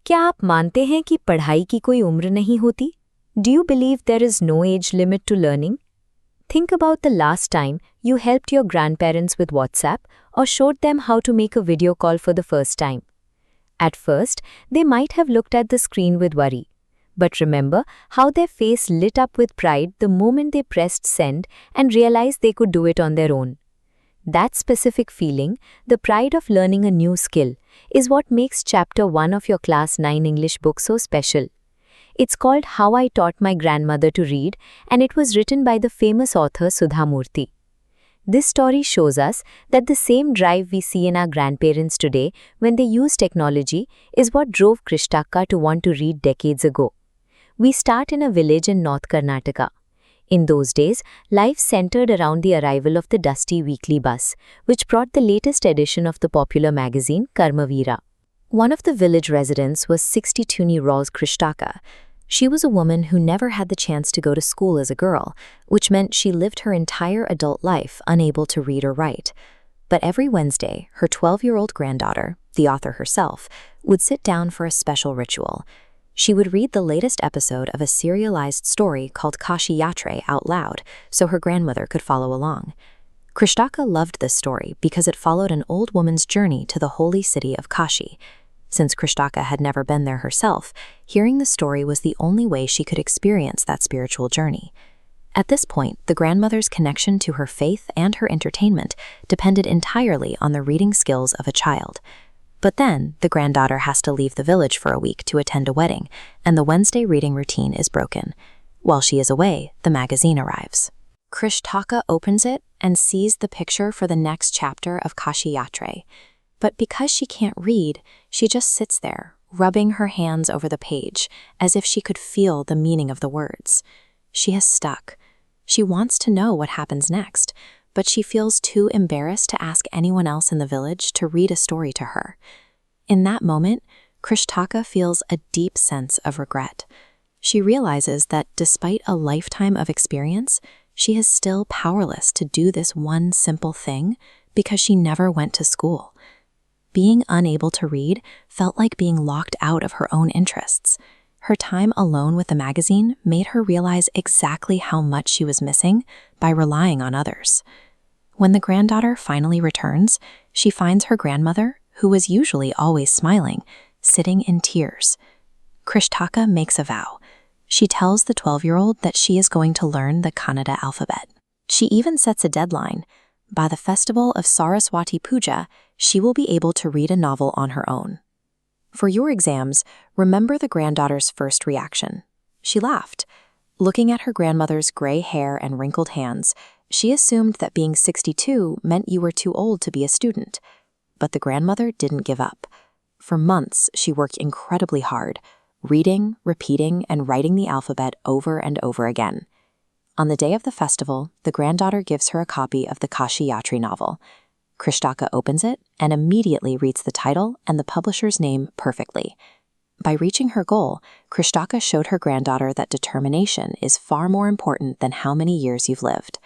क्या आप मानते हैं कि पढ़ाई की कोई उम्र नहीं होती? Do you believe there is no age limit to learning? Think about the last time you helped your grandparents with WhatsApp or showed them how to make a video call for the first time. At first, they might have looked at the screen with worry. But remember how their face lit up with pride the moment they pressed send and realized they could do it on their own. That specific feeling, the pride of learning a new skill, is what makes Chapter 1 of your Class 9 English book so special. It's called How I Taught My Grandmother to Read, and it was written by the famous author Sudha Murty. This story shows us that the same drive we see in our grandparents today when they use technology is what drove Krishtaka to want to read decades ago. We start in a village in North Karnataka. In those days, life centered around the arrival of the dusty weekly bus, which brought the latest edition of the popular magazine Karmavira. One of the village residents was 62-year-old Krishtaka. She was a woman who never had the chance to go to school as a girl, which meant she lived her entire adult life unable to read or write. But every Wednesday, her 12-year-old granddaughter, the author herself, would sit down for a special ritual. She would read the latest episode of a serialized story called Kashi Yatre out loud so her grandmother could follow along. Krishtaka loved this story because it followed an old woman's journey to the holy city of Kashi. Since Krishtaka had never been there herself, hearing the story was the only way she could experience that spiritual journey. At this point, the grandmother's connection to her faith and her entertainment depended entirely on the reading skills of a child. But then, the granddaughter has to leave the village for a week to attend a wedding, and the Wednesday reading routine is broken. While she is away, the magazine arrives. Krishtaka opens it and sees the picture for the next chapter of Kashi Yatre. But because she can't read, she just sits there, rubbing her hands over the page, as if she could feel the meaning of the words. She is stuck. She wants to know what happens next, but she feels too embarrassed to ask anyone else in the village to read a story to her. In that moment, Krishtaka feels a deep sense of regret. She realizes that despite a lifetime of experience, she is still powerless to do this one simple thing because she never went to school. Being unable to read felt like being locked out of her own interests. Her time alone with the magazine made her realize exactly how much she was missing by relying on others. When the granddaughter finally returns, she finds her grandmother, who was usually always smiling, sitting in tears. Krishtaka makes a vow. She tells the 12-year-old that she is going to learn the Kannada alphabet. She even sets a deadline. By the festival of Saraswati Puja, she will be able to read a novel on her own. For your exams, remember the granddaughter's first reaction. She laughed. Looking at her grandmother's gray hair and wrinkled hands, she assumed that being 62 meant you were too old to be a student. But the grandmother didn't give up. For months, she worked incredibly hard, reading, repeating, and writing the alphabet over and over again. On the day of the festival, the granddaughter gives her a copy of the Kashi Yatri novel. Krishtaka opens it and immediately reads the title and the publisher's name perfectly. By reaching her goal, Krishtaka showed her granddaughter that determination is far more important than how many years you've lived.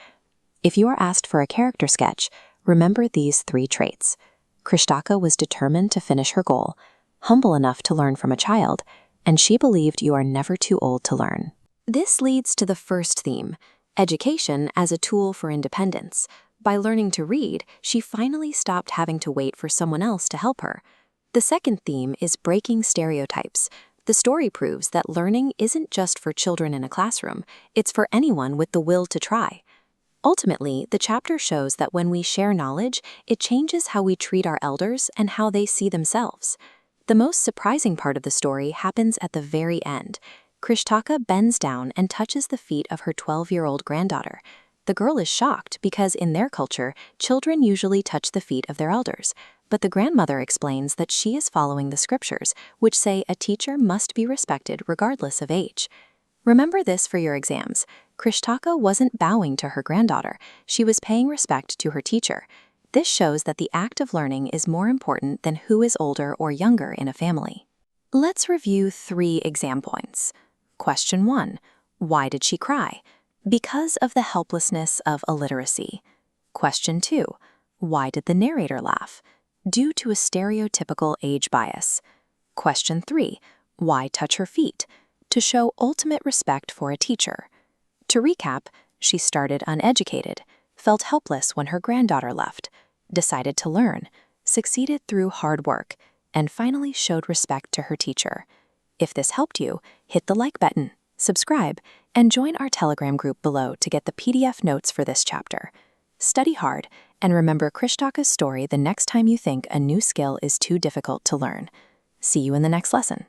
If you are asked for a character sketch, remember these 3 traits. Krishtaka was determined to finish her goal, humble enough to learn from a child, and she believed you are never too old to learn. This leads to the first theme, education as a tool for independence. By learning to read, she finally stopped having to wait for someone else to help her. The second theme is breaking stereotypes. The story proves that learning isn't just for children in a classroom, it's for anyone with the will to try. Ultimately, the chapter shows that when we share knowledge, it changes how we treat our elders and how they see themselves. The most surprising part of the story happens at the very end. Krishtaka bends down and touches the feet of her 12-year-old granddaughter. The girl is shocked because in their culture, children usually touch the feet of their elders. But the grandmother explains that she is following the scriptures, which say a teacher must be respected regardless of age. Remember this for your exams. Krishtaka wasn't bowing to her granddaughter. She was paying respect to her teacher. This shows that the act of learning is more important than who is older or younger in a family. Let's review 3 exam points. Question 1. Why did she cry? Because of the helplessness of illiteracy. Question 2. Why did the narrator laugh? Due to a stereotypical age bias. Question 3. Why touch her feet? To show ultimate respect for a teacher. To recap, she started uneducated, felt helpless when her granddaughter left, decided to learn, succeeded through hard work, and finally showed respect to her teacher. If this helped you, hit the like button, subscribe, and join our Telegram group below to get the PDF notes for this chapter. Study hard, and remember Krishtaka's story the next time you think a new skill is too difficult to learn. See you in the next lesson.